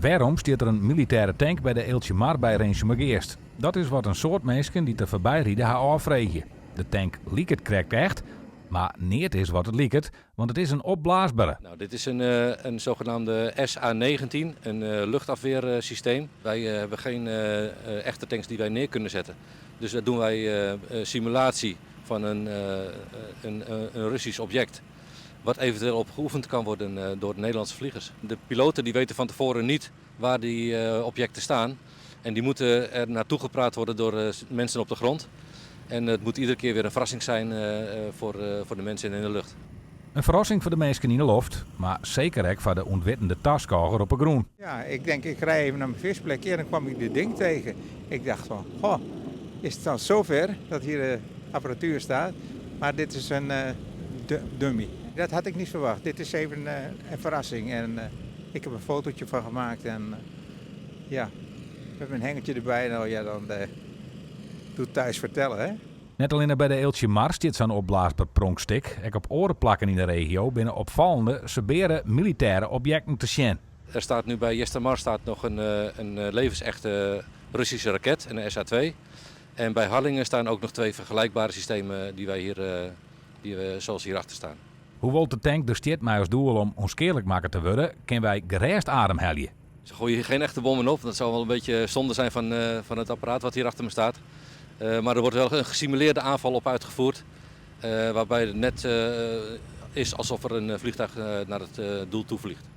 Waarom staat er een militaire tank bij de Eeltsje Mar bij Rensjemergeest? Dat is wat een soort mensen die te voorbij rieden haar afvregen. De tank lieket krekt echt, maar niet is wat het lieket, want het is een opblaasbare. Nou, dit is een zogenaamde SA-19, een luchtafweersysteem. Wij hebben geen echte tanks die wij neer kunnen zetten. Dus daar doen wij simulatie van een Russisch object. Wat eventueel op geoefend kan worden door de Nederlandse vliegers. De piloten die weten van tevoren niet waar die objecten staan. En die moeten er naartoe gepraat worden door mensen op de grond. En het moet iedere keer weer een verrassing zijn voor de mensen in de lucht. Een verrassing voor de mensen in de loft, maar zeker ook voor de ontwittende taskoger op de groen. Ja, ik denk, ik rij even naar mijn visplekje en dan kwam ik dit ding tegen. Ik dacht van, goh, is het dan zover dat hier de apparatuur staat? Maar dit is een dummy. Dat had ik niet verwacht. Dit is even een verrassing. En ik heb een fotootje van gemaakt en ja, met mijn hengertje erbij. Nou ja, dan doe het thuis vertellen, hè. Net alleen bij de Eeltsje Mar staat zo'n opblaasbaar pronkstik. Ook op orenplakken in de regio binnen opvallende, severe militaire objecten te zien. Er staat nu bij Jestamar staat nog een levensechte Russische raket, een SA-2. En bij Harlingen staan ook nog 2 vergelijkbare systemen die we zoals hierachter staan. Hoewel de tank dus steeds mij als doel om onschadelijk maken te worden, kunnen wij gerust ademhalen. Ze gooien hier geen echte bommen op, dat zou wel een beetje zonde zijn van het apparaat wat hier achter me staat. Maar er wordt wel een gesimuleerde aanval op uitgevoerd, waarbij het net is alsof er een vliegtuig naar het doel toevliegt.